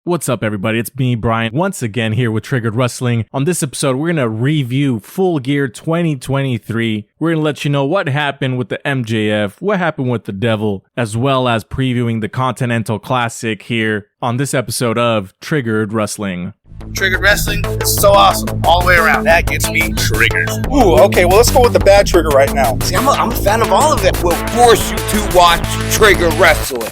What's up, everybody? It's me, Brian, once again here with Triggered Wrestling. On this episode, we're going to review Full Gear 2023. We're going to let you know what happened with the MJF, what happened with the Devil, as well as previewing the Continental Classic here on this episode of Triggered Wrestling. Triggered Wrestling is so awesome all the way around. That gets me triggered. Ooh, okay, well, let's go with the bad trigger right now. See, I'm a fan of all of it. We'll force you to watch Triggered Wrestling.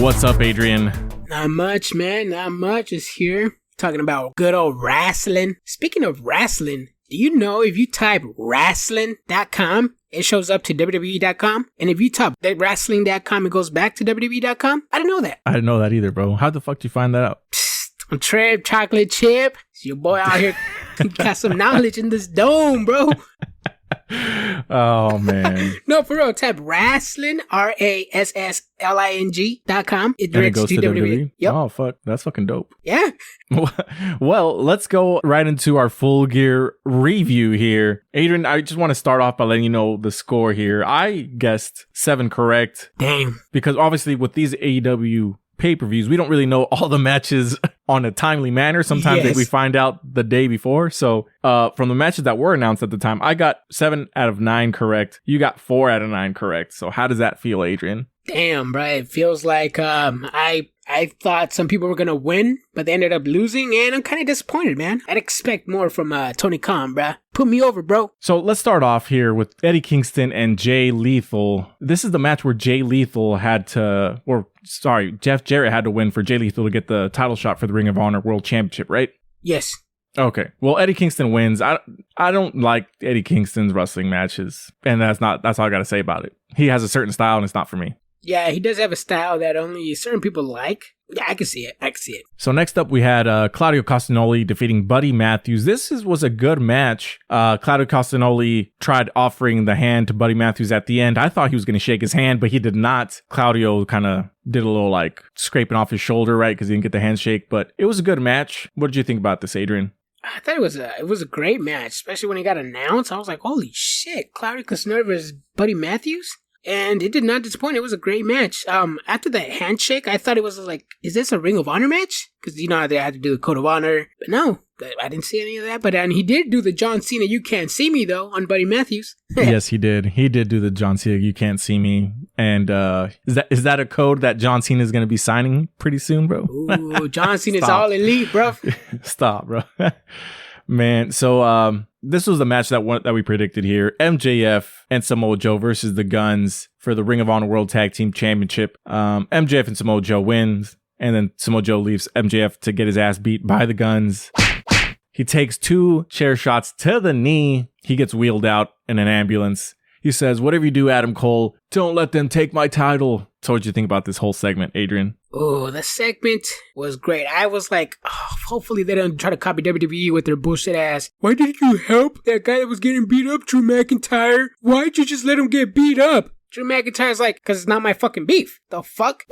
What's up, Adrian? Not much, man. Not much. Just here talking about good old wrestling. Speaking of wrestling, do you know if you type wrestling.com, it shows up to WWE.com? And if you type wrestling.com, it goes back to WWE.com? I didn't know that. I didn't know that either, bro. How the fuck did you find that out? Psst, I'm Trev Chocolate Chip. It's your boy out here got some knowledge in this dome, bro. Oh, man. No, for real. Type wrestling, RASSLING.com. It And it directs goes to WWE? Yep. Oh, fuck. That's fucking dope. Yeah. Well, let's go right into our Full Gear review here. Adrian, I just want to start off by letting you know the score here. I guessed 7 correct. Damn. Because obviously with these AEW pay-per-views, we don't really know all the matches on a timely manner. Sometimes Yes. we find out the day before. So from the matches that were announced at the time, I got 7 out of 9 correct. You got 4 out of 9 correct. So how does that feel, Adrian? Damn, bro. It feels like I thought some people were going to win, but they ended up losing, and I'm kind of disappointed, man. I'd expect more from Tony Khan, bro. Put me over, bro. So let's start off here with Eddie Kingston and Jay Lethal. This is the match where Jeff Jarrett had to win for Jay Lethal to get the title shot for the Ring of Honor World Championship, right? Yes. Okay. Well, Eddie Kingston wins. I don't like Eddie Kingston's wrestling matches, and that's all I got to say about it. He has a certain style, and it's not for me. Yeah, he does have a style that only certain people like. Yeah, I can see it. So next up, we had Claudio Castagnoli defeating Buddy Matthews. This was a good match. Claudio Castagnoli tried offering the hand to Buddy Matthews at the end. I thought he was going to shake his hand, but he did not. Claudio kind of did a little like scraping off his shoulder, right? Because he didn't get the handshake. But it was a good match. What did you think about this, Adrian? I thought it was a great match, especially when it got announced. I was like, holy shit, Claudio Castagnoli versus Buddy Matthews? And it did not disappoint. It was a great match. After the handshake, I thought it was like, is this a Ring of Honor match? Because, you know, they had to do the Code of Honor. But no, I didn't see any of that. But he did do the John Cena You Can't See Me, though, on Buddy Matthews. Yes, he did. He did do the John Cena You Can't See Me. And is that a code that John Cena is going to be signing pretty soon, bro? Ooh, John Cena's all elite, bro. Stop, bro. Man, so this was the match that we predicted here. MJF and Samoa Joe versus the Guns for the Ring of Honor World Tag Team Championship. MJF and Samoa Joe wins, and then Samoa Joe leaves MJF to get his ass beat by the Guns. He takes 2 chair shots to the knee. He gets wheeled out in an ambulance. He says, "Whatever you do, Adam Cole, don't let them take my title." So what did you think about this whole segment, Adrian? Oh, the segment was great. I was like, oh, hopefully they don't try to copy WWE with their bullshit ass. Why didn't you help that guy that was getting beat up, Drew McIntyre? Why'd you just let him get beat up? Drew McIntyre's like, because it's not my fucking beef. The fuck?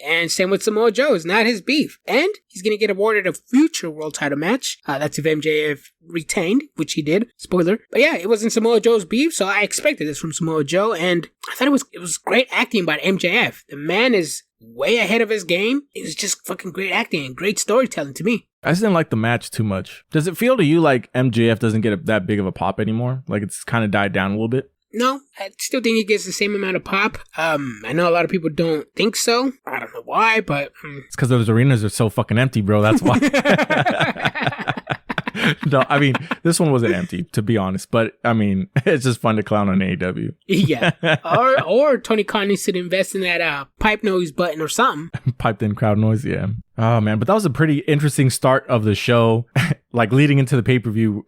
And same with Samoa Joe. It's not his beef. And he's going to get awarded a future world title match. That's if MJF retained, which he did. Spoiler. But yeah, it wasn't Samoa Joe's beef, so I expected this from Samoa Joe. And I thought it was great acting by MJF. The man is way ahead of his game. It was just fucking great acting and great storytelling to me. I just didn't like the match too much. Does it feel to you like MJF doesn't get that big of a pop anymore? Like it's kind of died down a little bit? No, I still think he gets the same amount of pop. I know a lot of people don't think so. I don't know why, but... It's because those arenas are so fucking empty, bro. That's why. No, I mean, this one wasn't empty, to be honest. But, I mean, it's just fun to clown on AEW. Yeah. Or Tony Khan needs to invest in that pipe noise button or something. Piped in crowd noise, yeah. Oh, man. But that was a pretty interesting start of the show. Like, leading into the pay-per-view,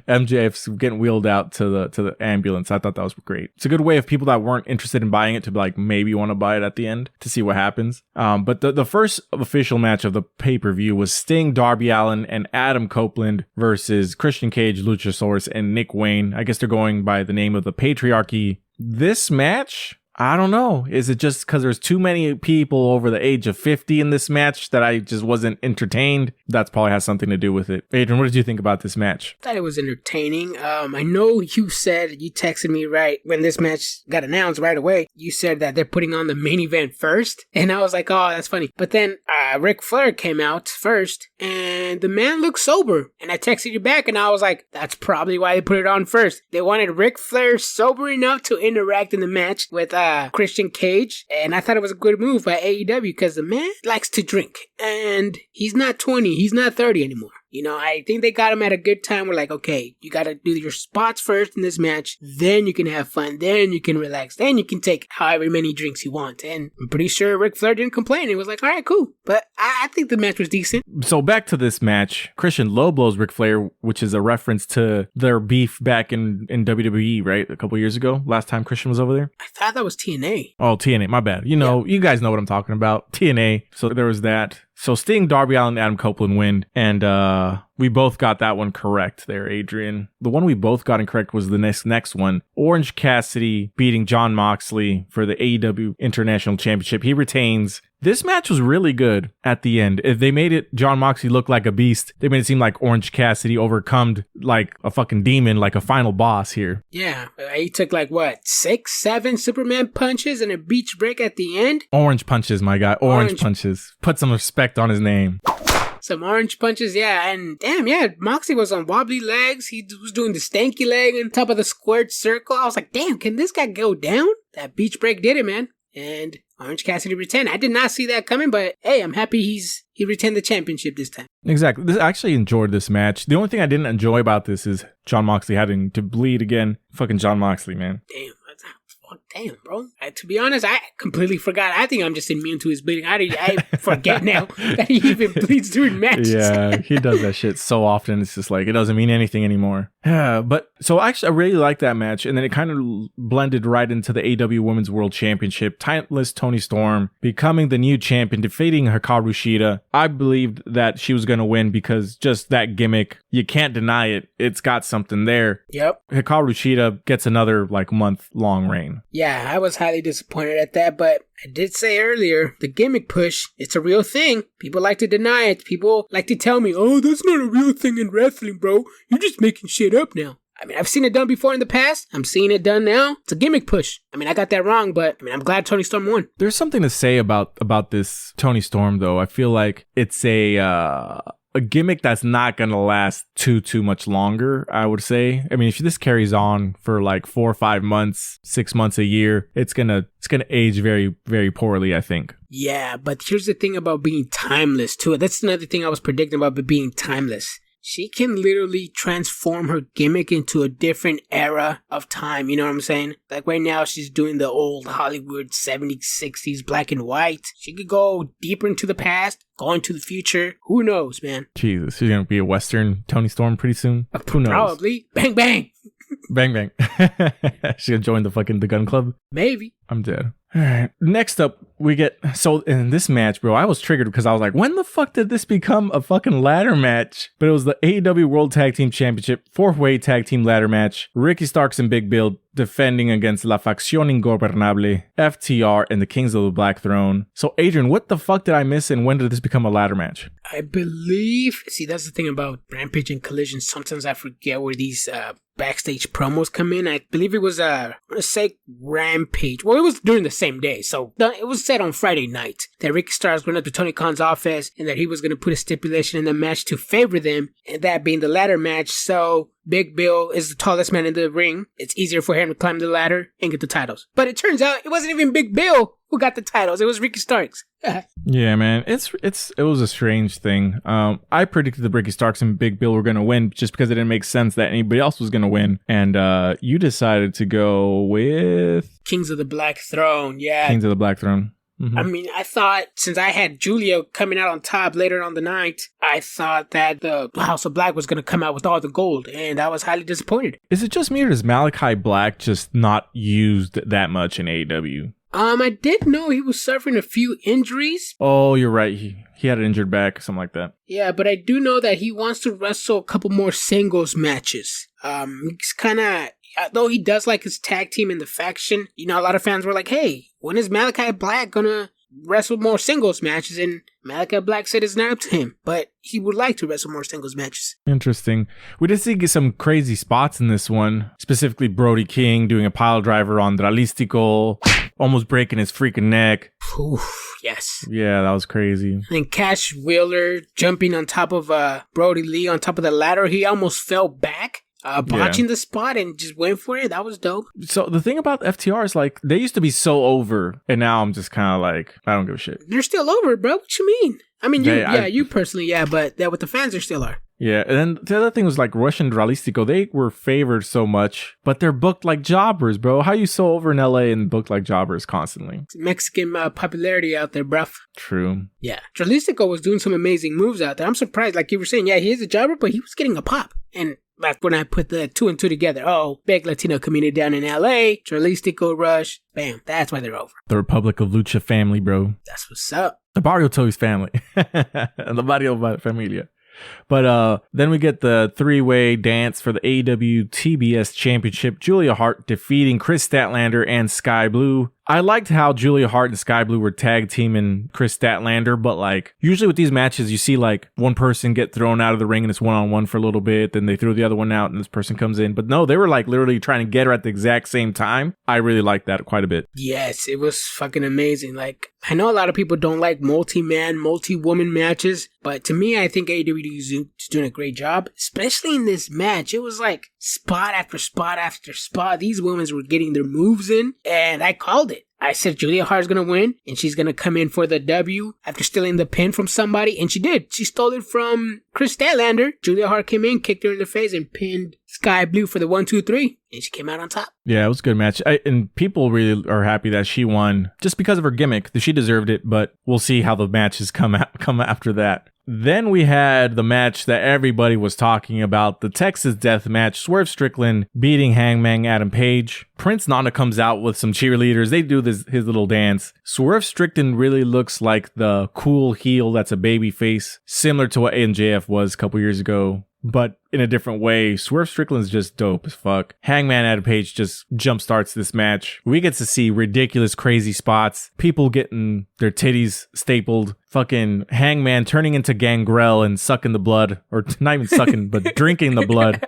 MJF's getting wheeled out to the ambulance. I thought that was great. It's a good way of people that weren't interested in buying it to, like, maybe want to buy it at the end to see what happens. But the first official match of the pay-per-view was Sting, Darby Allin, and Adam Copeland versus Christian Cage, Luchasaurus, and Nick Wayne. I guess they're going by the name of the Patriarchy. This match, I don't know. Is it just because there's too many people over the age of 50 in this match that I just wasn't entertained? That's probably has something to do with it. Adrian, what did you think about this match? I thought it was entertaining. I know you texted me right when this match got announced right away. You said that they're putting on the main event first. And I was like, oh, that's funny. But then Ric Flair came out first and the man looked sober. And I texted you back and I was like, that's probably why they put it on first. They wanted Ric Flair sober enough to interact in the match with Christian Cage. And I thought it was a good move by AEW because the man likes to drink. And he's not 20, he's not 30 anymore. You know, I think they got him at a good time. We're like, okay, you got to do your spots first in this match. Then you can have fun. Then you can relax. Then you can take however many drinks you want. And I'm pretty sure Ric Flair didn't complain. He was like, all right, cool. But I think the match was decent. So back to this match, Christian low blows Ric Flair, which is a reference to their beef back in WWE, right? A couple years ago, last time Christian was over there. I thought that was TNA. Oh, TNA, my bad. You know, You guys know what I'm talking about. TNA. So there was that. So Sting, Darby Allin, and Adam Copeland win, and we both got that one correct there, Adrian. The one we both got incorrect was the next one. Orange Cassidy beating Jon Moxley for the AEW International Championship. He retains. This match was really good at the end. If they made it Jon Moxley look like a beast, they made it seem like Orange Cassidy overcome like a fucking demon, like a final boss here. Yeah, he took 6, 7 Superman punches and a beach break at the end? Orange punches, my guy. Orange punches. Put some respect on his name. Some orange punches, yeah, and damn, yeah, Moxley was on wobbly legs. He was doing the stanky leg on top of the squared circle. I was like, damn, can this guy go down? That beach break did it, man. And Orange Cassidy retained. I did not see that coming, but hey, I'm happy he retained the championship this time. Exactly. I actually enjoyed this match. The only thing I didn't enjoy about this is Jon Moxley having to bleed again. Fucking Jon Moxley, man. Damn, bro. To be honest, I completely forgot. I think I'm just immune to his bleeding. I forget now that he even bleeds during matches. Yeah, he does that shit so often. It's just like, it doesn't mean anything anymore. Yeah, but so actually, I really liked that match. And then it kind of blended right into the AEW Women's World Championship. Timeless Toni Storm becoming the new champion, defeating Hikaru Shida. I believed that she was going to win because just that gimmick, you can't deny it. It's got something there. Yep. Hikaru Shida gets another month-long reign. Yeah, I was highly disappointed at that, but I did say earlier, the gimmick push, it's a real thing. People like to deny it. People like to tell me, oh, that's not a real thing in wrestling, bro. You're just making shit up now. I mean, I've seen it done before in the past. I'm seeing it done now. It's a gimmick push. I mean, I got that wrong, but I'm glad Toni Storm won. There's something to say about this Toni Storm, though. I feel like it's a gimmick that's not going to last too much longer, I would say. I mean, if this carries on for 4 or 5 months, 6 months, a year, it's going to age very, very poorly, I think. Yeah, but here's the thing about being timeless, too. That's another thing I was predicting about being timeless. She can literally transform her gimmick into a different era of time, you know what I'm saying? Like right now, she's doing the old Hollywood 70s, 60s black and white. She could go deeper into the past, go into the future. Who knows, man? Jesus, she's going to be a Western Toni Storm pretty soon? Who knows? Probably. Bang, bang. Bang, bang. She's going to join the gun club? Maybe. I'm dead. All right. Next up, we get... So, in this match, bro, I was triggered because I was like, when the fuck did this become a fucking ladder match? But it was the AEW World Tag Team Championship 4-way tag team ladder match. Ricky Starks and Big Bill defending against La Facción Ingobernable, FTR, and the Kings of the Black Throne. So, Adrian, what the fuck did I miss and when did this become a ladder match? I believe... See, that's the thing about Rampage and Collision. Sometimes I forget where these backstage promos come in. I believe it was, I'm going to say Rampage. Well, it was during the same day. So, it was said on Friday night that Ricky Starks went up to Tony Khan's office and that he was going to put a stipulation in the match to favor them, and that being the ladder match. So, Big Bill is the tallest man in the ring. It's easier for him to climb the ladder and get the titles. But it turns out it wasn't even Big Bill who got the titles. It was Ricky Starks. Yeah, man. It was a strange thing. I predicted that Ricky Starks and Big Bill were going to win just because it didn't make sense that anybody else was going to win. And you decided to go with... Kings of the Black Throne, yeah. Kings of the Black Throne. Mm-hmm. I mean, I thought since I had Julia coming out on top later on the night, I thought that the House of Black was going to come out with all the gold, and I was highly disappointed. Is it just me or is Malachi Black just not used that much in AEW? I did know he was suffering a few injuries. Oh, you're right. He had an injured back, something like that. Yeah, but I do know that he wants to wrestle a couple more singles matches. He's kind of... Though he does like his tag team in the faction, a lot of fans were like, hey, when is Malachi Black gonna wrestle more singles matches? And Malachi Black said it's not up to him, but he would like to wrestle more singles matches. Interesting. We did see some crazy spots in this one, specifically Brody King doing a pile driver on Dralistico, almost breaking his freaking neck. Oof, yes. Yeah, that was crazy. And Cash Wheeler jumping on top of Brody Lee on top of the ladder. He almost fell back. Botching the spot and just went for it. That was dope. So the thing about FTR is like they used to be so over, and now I'm just kind of like I don't give a shit. They're still over, bro. What you mean? I mean, you personally, but with the fans, they still are. Yeah, and then the other thing was like Russian Dralistico. They were favored so much, but they're booked like jobbers, bro. How you so over in LA and booked like jobbers constantly? It's Mexican popularity out there, bruv. True. Yeah, Dralistico was doing some amazing moves out there. I'm surprised, like you were saying, he is a jobber, but he was getting a pop. And that's when I put the 2 and 2 together. Oh, big Latino community down in LA, Dralistico Rush. Bam, that's why they're over. The Republic of Lucha family, bro. That's what's up. The Barrio Toys family. The Barrio Familia. But then we get the 3-way dance for the AEW TBS Championship. Julia Hart defeating Chris Statlander and Sky Blue. I liked how Julia Hart and Sky Blue were tag teaming Chris Statlander, but like usually with these matches, you see like one person get thrown out of the ring and it's one-on-one for a little bit, then they throw the other one out and this person comes in. But no, they were like literally trying to get her at the exact same time. I really liked that quite a bit. Yes, it was fucking amazing. Like, I know a lot of people don't like multi-man, multi-woman matches, but to me, I think AEW is doing a great job, especially in this match. It was like spot after spot after spot. These women were getting their moves in, and I called it. I said Julia Hart's going to win, and she's going to come in for the W after stealing the pin from somebody, and she did. She stole it from Chris Statlander. Julia Hart came in, kicked her in the face, and pinned Sky Blue for the 1, 2, 3, and she came out on top. Yeah, it was a good match. And people really are happy that she won just because of her gimmick. She deserved it, but we'll see how the matches come after that. Then we had the match that everybody was talking about, the Texas Death Match, Swerve Strickland beating Hangman Adam Page. Prince Nana comes out with some cheerleaders. They do his little dance. Swerve Strickland really looks like the cool heel that's a baby face, similar to what MJF was a couple years ago, but in a different way. Swerve Strickland's just dope as fuck. Hangman Adam Page just jumpstarts this match. We get to see ridiculous, crazy spots. People getting their titties stapled. Fucking Hangman turning into Gangrel and sucking the blood. Or not even sucking, but drinking the blood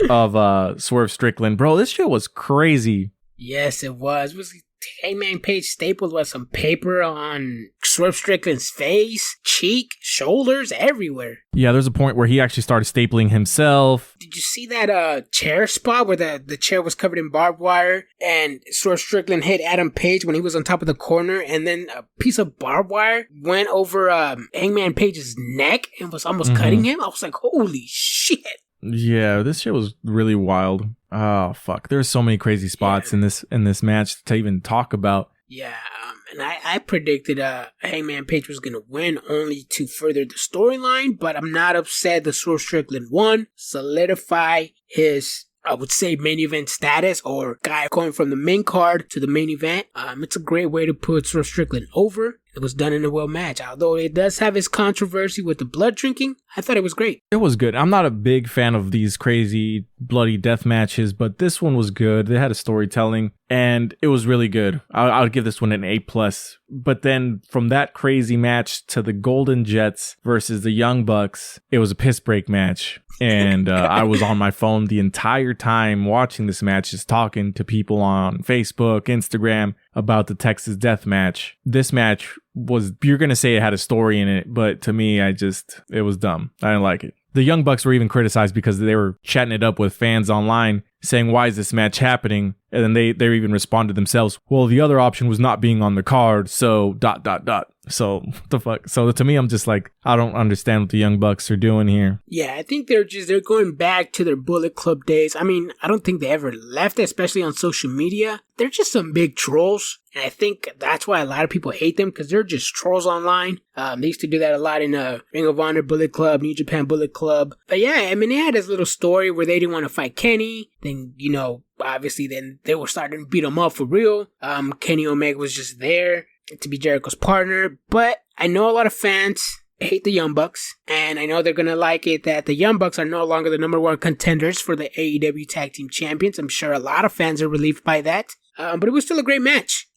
of Swerve Strickland. Bro, this shit was crazy. Yes, it was. It was Hangman Page stapled with some paper on Swerve Strickland's face, cheek, shoulders, everywhere. Yeah, there's a point where he actually started stapling himself. Did you see that chair spot where the chair was covered in barbed wire and Swerve Strickland hit Adam Page when he was on top of the corner, and then a piece of barbed wire went over Hangman Page's neck and was almost cutting him? I was like, holy shit. Yeah, this shit was really wild. Oh fuck! There's so many crazy spots in this match to even talk about. Yeah, and I predicted Hangman Page was gonna win only to further the storyline, but I'm not upset that Swerve Strickland won, solidify his, I would say, main event status, or guy going from the main card to the main event. It's a great way to put Swerve Strickland over. It was done in a well match. Although it does have its controversy with the blood drinking, I thought it was great. It was good. I'm not a big fan of these crazy bloody death matches, but this one was good. They had a storytelling and it was really good. I'll give this one an A+. But then from that crazy match to the Golden Jets versus the Young Bucks, it was a piss break match. And I was on my phone the entire time watching this match, just talking to people on Facebook, Instagram about the Texas Death Match. This match was, you're going to say it had a story in it, but to me, it was dumb. I didn't like it. The Young Bucks were even criticized because they were chatting it up with fans online saying, why is this match happening? And then they even responded themselves, well, the other option was not being on the card, so ... So what the fuck? So to me, I'm just like, I don't understand what the Young Bucks are doing here. Yeah, I think they're going back to their Bullet Club days. I mean, I don't think they ever left, especially on social media. They're just some big trolls. And I think that's why a lot of people hate them, because they're just trolls online. They used to do that a lot in Ring of Honor Bullet Club, New Japan Bullet Club. But yeah, I mean, they had this little story where they didn't want to fight Kenny. Then, obviously then they were starting to beat him up for real. Kenny Omega was just there to be Jericho's partner. But I know a lot of fans hate the Young Bucks, and I know they're going to like it that the Young Bucks are no longer the number one contenders for the AEW Tag Team Champions. I'm sure a lot of fans are relieved by that, but it was still a great match.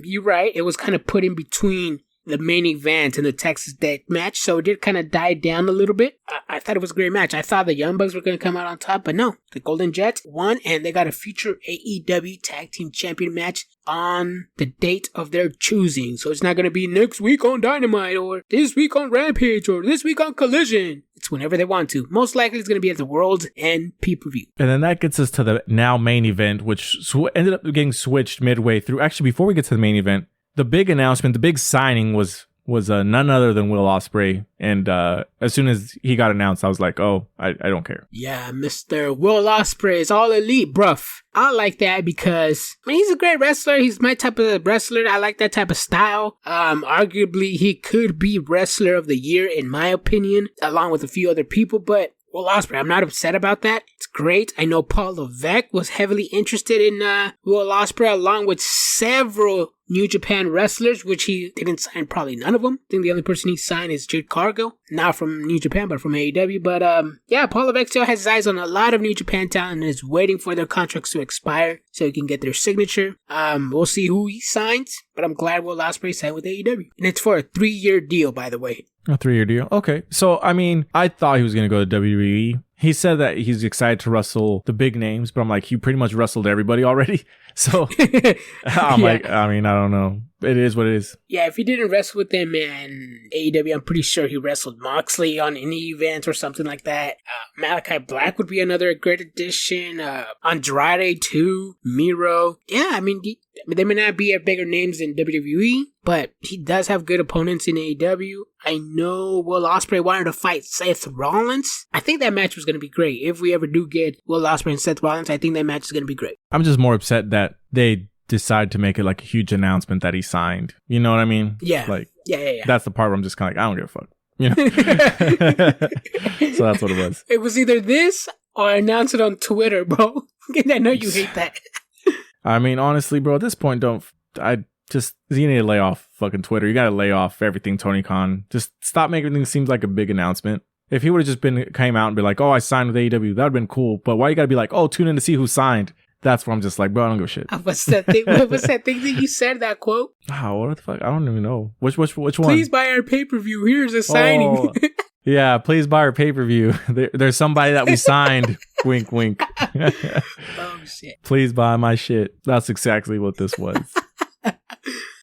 You're right, it was kind of put in between the main event and the Texas Death Match, so it did kind of die down a little bit. I thought it was a great match. I thought the Young Bucks were going to come out on top, but no. The Golden Jets won, and they got a future AEW Tag Team Champion match on the date of their choosing. So it's not going to be next week on Dynamite, or this week on Rampage, or this week on Collision. It's whenever they want to. Most likely it's going to be at the World's End pay-per-view. And then that gets us to the now main event, which ended up getting switched midway through. Actually, before we get to the main event, the big announcement, the big signing was none other than Will Ospreay. And as soon as he got announced, I was like, oh, I don't care. Yeah, Mr. Will Ospreay is all elite, bruv. I like that because, I mean, he's a great wrestler. He's my type of wrestler. I like that type of style. Arguably, he could be Wrestler of the Year, in my opinion, along with a few other people, but Will Ospreay, I'm not upset about that. It's great. I know Paul Levesque was heavily interested in Will Ospreay, along with several New Japan wrestlers, which he didn't sign probably none of them. I think the only person he signed is Jade Cargill, not from New Japan, but from AEW. But yeah, Paul Levesque still has his eyes on a lot of New Japan talent and is waiting for their contracts to expire so he can get their signature. We'll see who he signs, but I'm glad Will Ospreay signed with AEW. And it's for a 3-year deal, by the way. A 3-year deal. Okay. So, I mean, I thought he was going to go to WWE. He said that he's excited to wrestle the big names, but I'm like, he pretty much wrestled everybody already. So I'm like, I mean, I don't know. It is what it is. Yeah, if he didn't wrestle with them in AEW, I'm pretty sure he wrestled Moxley on any event or something like that. Malachi Black would be another great addition. Andrade too. Miro. Yeah, I mean, they may not be at bigger names in WWE, but he does have good opponents in AEW. I know Will Ospreay wanted to fight Seth Rollins. I think that match was going to be great. If we ever do get Will Ospreay and Seth Rollins, I think that match is going to be great. I'm just more upset that they decide to make it like a huge announcement that he signed. You know what I mean? Yeah. Like, yeah. That's the part where I'm just kind of like, I don't give a fuck. You know? So that's what it was. It was either this or announce it on Twitter, bro. I know you hate that. I mean, honestly, bro, at this point, you need to lay off fucking Twitter. You got to lay off everything, Tony Khan. Just stop making everything seem like a big announcement. If he would have just came out and be like, oh, I signed with AEW, that would have been cool. But why you got to be like, oh, tune in to see who signed? That's where I'm just like, bro, I don't give a shit. What's that thing? What's that thing that you said, that quote? Oh, what the fuck? I don't even know. Which one? Please buy our pay-per-view. Here's a signing. Oh, yeah, please buy our pay-per-view. There's somebody that we signed. Wink, wink. Oh, shit. Please buy my shit. That's exactly what this was.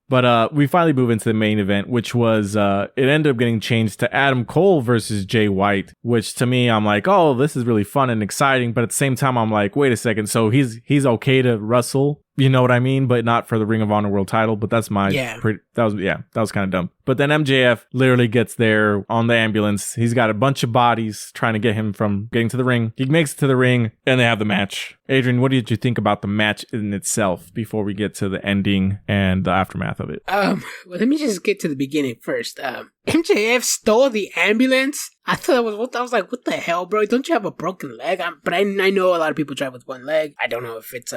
But we finally move into the main event, which was, it ended up getting changed to Adam Cole versus Jay White, which to me, I'm like, oh, this is really fun and exciting. But at the same time, I'm like, wait a second. So he's okay to wrestle, you know what I mean? But not for the Ring of Honor World title. But that's my, that was kind of dumb. But then MJF literally gets there on the ambulance. He's got a bunch of bodies trying to get him from getting to the ring. He makes it to the ring and they have the match. Adrian, what did you think about the match in itself before we get to the ending and the aftermath of it? Well, let me just get to the beginning first. MJF stole the ambulance. I thought I was like, what the hell, bro? Don't you have a broken leg? But I know a lot of people drive with one leg. I don't know if it's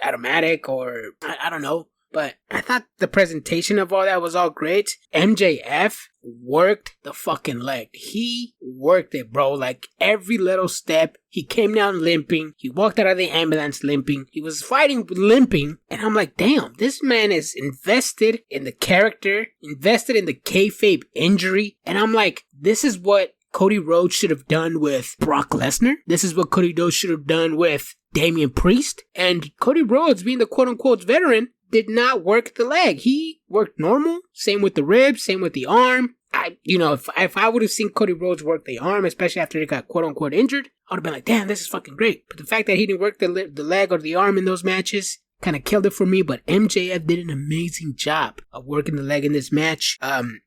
automatic or I don't know. But I thought the presentation of all that was all great. MJF worked the fucking leg. He worked it, bro. Like every little step. He came down limping. He walked out of the ambulance limping. He was fighting limping. And I'm like, damn, this man is invested in the character, invested in the kayfabe injury. And I'm like, this is what Cody Rhodes should have done with Brock Lesnar. This is what Cody Rhodes should have done with Damian Priest. And Cody Rhodes, being the quote-unquote veteran, did not work the leg. He worked normal. Same with the ribs, same with the arm. If I would have seen Cody Rhodes work the arm, especially after he got quote-unquote injured, I would have been like, damn, this is fucking great. But the fact that he didn't work the leg or the arm in those matches kind of killed it for me. But MJF did an amazing job of working the leg in this match,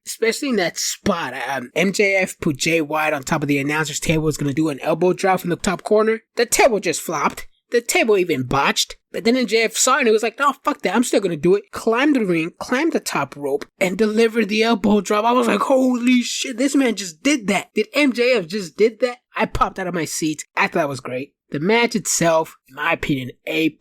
especially in that spot. MJF put Jay White on top of the announcer's table, was going to do an elbow drop from the top corner. The table just flopped. The table even botched. But then MJF saw it and he was like, no, fuck that. I'm still going to do it. Climbed the ring, climbed the top rope, and delivered the elbow drop. I was like, holy shit, this man just did that. Did MJF just did that? I popped out of my seat. I thought that was great. The match itself, in my opinion, A+++.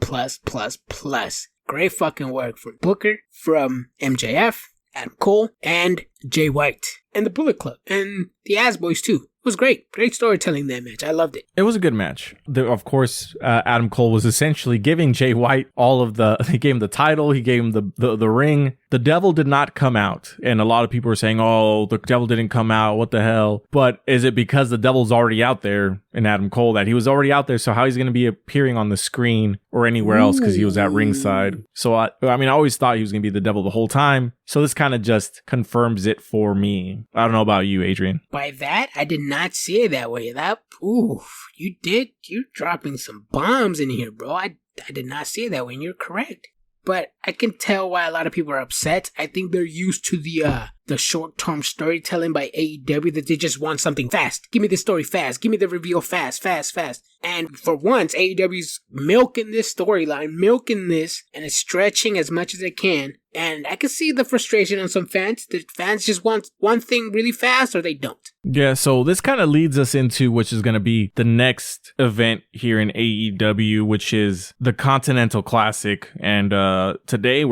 Great fucking work from Booker, from MJF. Adam Cole, and Jay White. And the Bullet Club. And the Ass Boys, too. It was great. Great storytelling, that match. I loved it. It was a good match. Of course, Adam Cole was essentially giving Jay White all of the... He gave him the title. He gave him the ring. The devil did not come out. And a lot of people were saying, oh, the devil didn't come out. What the hell? But is it because the devil's already out there in Adam Cole that he was already out there? So how he's going to be appearing on the screen or anywhere else because he was at ringside? So, I always thought he was going to be the devil the whole time. So this kind of just confirms it for me. I don't know about you, Adrian. By that, I did not see it that way. You're dropping some bombs in here, bro. I did not see it that way, and you're correct. But I can tell why a lot of people are upset. I think they're used to the short-term storytelling by AEW, that they just want something fast. Give me the story fast. Give me the reveal fast. And for once, AEW's milking this storyline, and it's stretching as much as it can. And I can see the frustration on some fans. The fans just want one thing really fast, or they don't. Yeah, so this kind of leads us into which is going to be the next event here in AEW, which is the Continental Classic. And today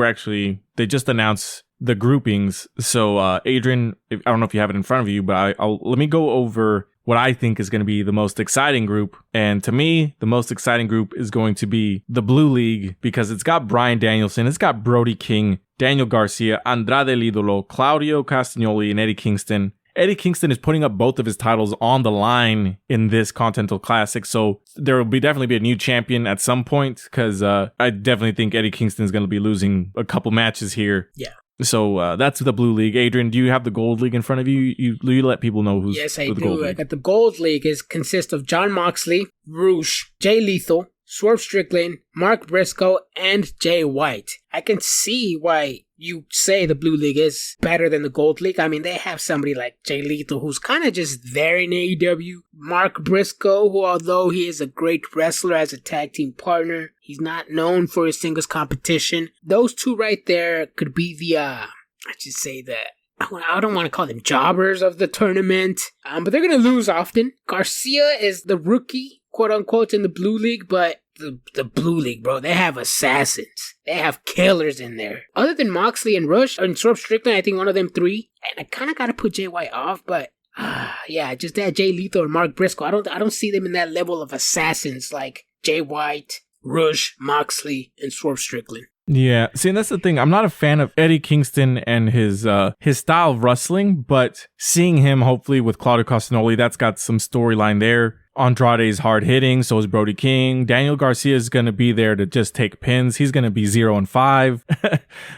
they just announced the groupings. So Adrian, I don't know if you have it in front of you, but let me go over what I think is going to be the most exciting group. And to me, the most exciting group is going to be the Blue League, because it's got Bryan Danielson, it's got Brody King, Daniel Garcia, Andrade El Idolo, Claudio Castagnoli, and Eddie Kingston. Eddie Kingston is putting up both of his titles on the line in this Continental Classic, so there will definitely be a new champion at some point, because I definitely think Eddie Kingston is going to be losing a couple matches here. Yeah. So that's the Blue League. Adrian, do you have the Gold League in front of you? You let people know who's Yes, I the do. Gold League. I got the Gold League. Consists of Jon Moxley, Rouge, Jay Lethal, Swerve Strickland, Mark Briscoe, and Jay White. I can see why you say the Blue League is better than the Gold League. I mean, they have somebody like Jay Lethal, who's kind of just there in AEW. Mark Briscoe, who, although he is a great wrestler as a tag team partner, he's not known for his singles competition. Those two right there could be I don't want to call them jobbers of the tournament, but they're going to lose often. Garcia is the rookie, quote unquote, in the Blue League, but the Blue League, bro, they have assassins. They have killers in there. Other than Moxley and Rush, and Swerve Strickland, I think one of them three. And I kind of got to put Jay White off, but just that Jay Lethal or Mark Briscoe. I don't see them in that level of assassins like Jay White, Rush, Moxley, and Swerve Strickland. Yeah, see, and that's the thing. I'm not a fan of Eddie Kingston and his style of wrestling, but seeing him hopefully with Claudio Castagnoli, that's got some storyline there. Andrade's hard hitting, so is Brody King. Daniel Garcia is going to be there to just take pins. He's going to be 0-5.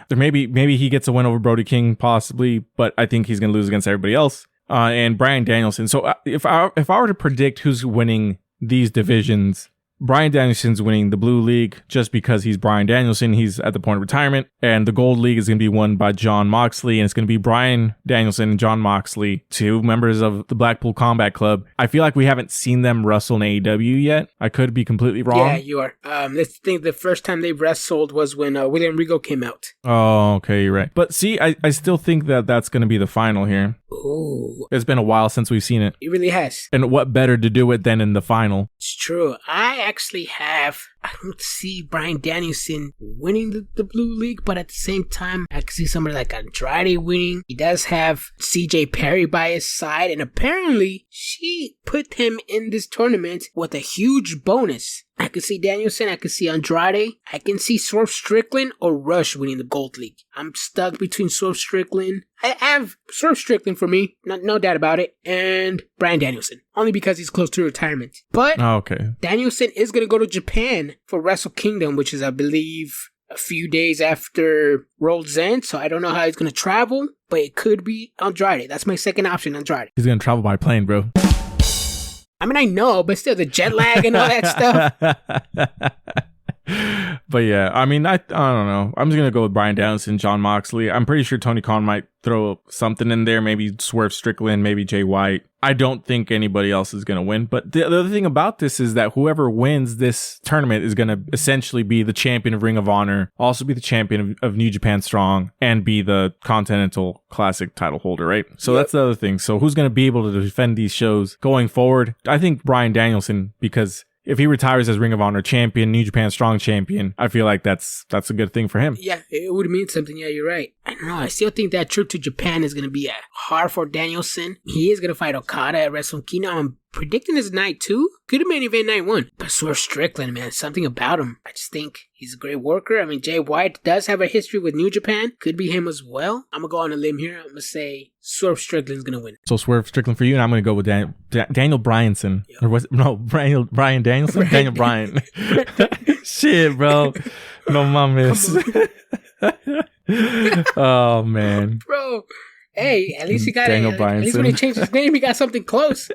There maybe he gets a win over Brody King, possibly, but I think he's going to lose against everybody else. And Bryan Danielson. So if I were to predict who's winning these divisions, Bryan Danielson's winning the Blue League just because he's Bryan Danielson. He's at the point of retirement. And the Gold League is going to be won by Jon Moxley. And it's going to be Bryan Danielson and Jon Moxley, two members of the Blackpool Combat Club. I feel like we haven't seen them wrestle in AEW yet. I could be completely wrong. Yeah, you are. Let's think the first time they wrestled was when William Regal came out. Oh, okay, you're right. But see, I still think that that's going to be the final here. Ooh. It's been a while since we've seen it. It really has. And what better to do it than in the final? It's true. I don't see Bryan Danielson winning the Blue League, but at the same time, I can see somebody like Andrade winning. He does have CJ Perry by his side, and apparently she put him in this tournament with a huge bonus. I can see Danielson, I can see Andrade, I can see Swerve Strickland or Rush winning the Gold League. I'm stuck between Swerve Strickland. I have Swerve Strickland for me, no doubt about it, and Bryan Danielson, only because he's close to retirement. But Danielson is going to go to Japan for Wrestle Kingdom, which is, I believe, a few days after World's End, so I don't know how he's going to travel, but it could be Andrade. That's my second option, Andrade. He's going to travel by plane, bro. I mean, I know, but still, the jet lag and all that stuff. But yeah, I mean, I don't know. I'm just going to go with Bryan Danielson, Jon Moxley. I'm pretty sure Tony Khan might throw something in there. Maybe Swerve Strickland, maybe Jay White. I don't think anybody else is going to win. But the other thing about this is that whoever wins this tournament is going to essentially be the champion of Ring of Honor, also be the champion of New Japan Strong, and be the Continental Classic title holder, right? So That's the other thing. So who's going to be able to defend these shows going forward? I think Bryan Danielson, because if he retires as Ring of Honor champion, New Japan Strong champion, I feel like that's a good thing for him. Yeah, it would mean something. Yeah, you're right. I don't know. I still think that trip to Japan is going to be hard for Danielson. He is going to fight Okada at Wrestle Kingdom. I'm predicting his night 2. Could have main event night 1. But Swerve Strickland, man, something about him. I just think he's a great worker. I mean, Jay White does have a history with New Japan. Could be him as well. I'm going to go on a limb here. I'm going to say Swerve Strickland's going to win. So Swerve Strickland for you, and I'm going to go with Daniel Bryanson. Yep. Or was it? No, Brian Danielson? Daniel Bryan. Shit, bro. No mames. Oh, man. Bro. Hey, at least he got Daniel it. Bryanson. At least when he changed his name, he got something close.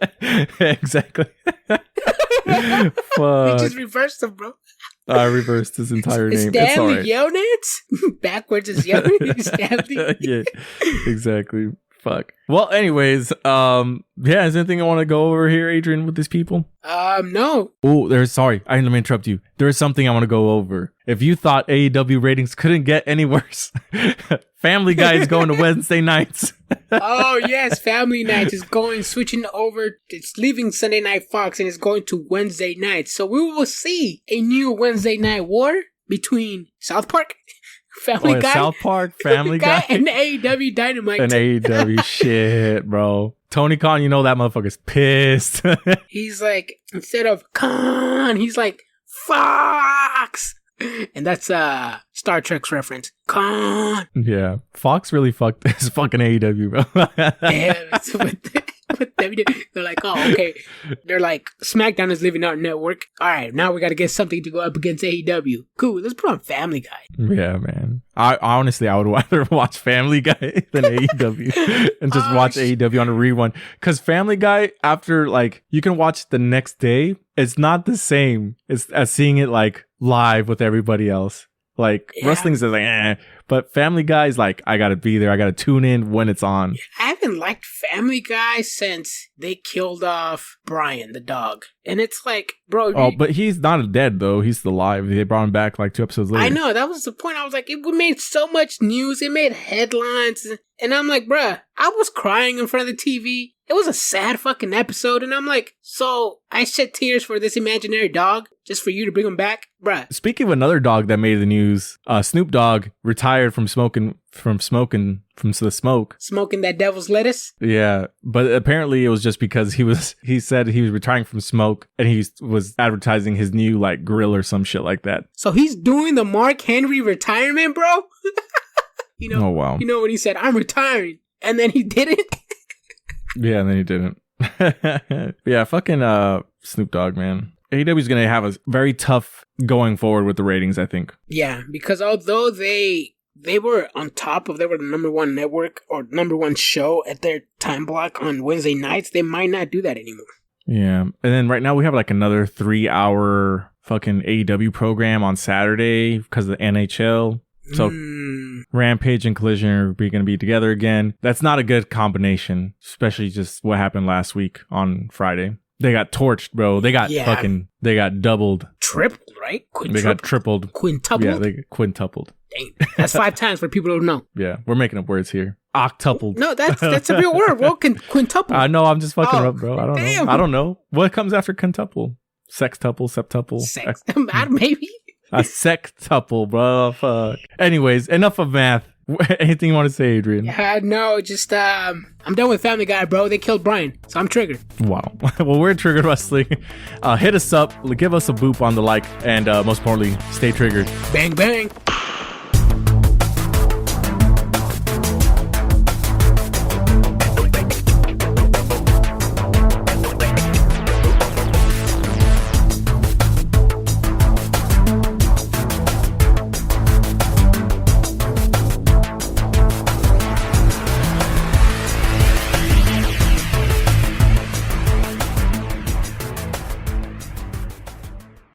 Exactly. He Fuck. just reversed him, bro. I reversed his entire name. It's all right. Yonance? Backwards is Yonance. Stanley. Yeah, exactly. Fuck. Well, anyways, yeah, is there anything I want to go over here, Adrian, with these people? No. Oh, sorry, I didn't mean to interrupt you. There is something I want to go over. If you thought AEW ratings couldn't get any worse, Family Guy is going to Wednesday nights. Oh, yes, Family Night is switching over. It's leaving Sunday Night Fox and it's going to Wednesday nights. So we will see a new Wednesday night war between South Park, Family Guy, South Park, Family Guy, and AEW Dynamite. And AEW shit, bro. Tony Khan, you know that motherfucker's pissed. He's like, instead of Khan, he's like, Fox. And that's Star Trek's reference. Khan. Yeah. Fox really fucked this fucking AEW, bro. Yeah, they're like, oh, okay. They're like, SmackDown is leaving our network. All right, now we got to get something to go up against AEW. Cool, let's put on Family Guy. Yeah, man. I honestly would rather watch Family Guy than AEW and just watch AEW on a rerun. Because Family Guy, after like, you can watch the next day. It's not the same as seeing it like live with everybody else. Like wrestling's like, but Family Guy is like, I gotta be there. I gotta tune in when it's on. I haven't liked Family Guy since they killed off Brian the dog, and it's like, bro. Oh, but he's not dead though. He's still alive. They brought him back like 2 episodes later. I know, that was the point. I was like, it made so much news. It made headlines, and I'm like, bruh, I was crying in front of the TV. It was a sad fucking episode, and I'm like, so I shed tears for this imaginary dog just for you to bring him back? Bruh. Speaking of another dog that made the news, Snoop Dogg retired from the smoke. Smoking that devil's lettuce? Yeah, but apparently it was just because he said he was retiring from smoke and he was advertising his new like grill or some shit like that. So he's doing the Mark Henry retirement, bro? Oh, wow. You know when he said, I'm retiring, and then he didn't? Yeah, and then he didn't. Yeah, fucking Snoop Dogg, man. AEW is going to have a very tough going forward with the ratings, I think. Yeah, because although they were on top of, they were the number one network or number one show at their time block on Wednesday nights, they might not do that anymore. Yeah, and then right now we have like another 3-hour fucking AEW program on Saturday because of the NHL. So Rampage and Collision are going to be together again. That's not a good combination, especially just what happened last week on Friday. They got torched, bro. They got they got doubled. Tripled, right? They got tripled. Quintupled? Yeah, they quintupled. Dang. That's 5 times for people who don't know. Yeah, we're making up words here. Octupled. No, that's a real word. Well, quintuple. I know, I'm just fucking up, bro. I don't know. I don't know. What comes after quintuple? Sextuple, septuple? Sex. Maybe. A sextuple, bro. Fuck. Anyways, enough of math. Anything you want to say, Adrian? No, just I'm done with Family Guy, bro. They killed Brian, so I'm triggered. Wow. Well, we're Triggered Wrestling. Hit us up, give us a boop on the like, and most importantly, stay triggered. Bang, bang.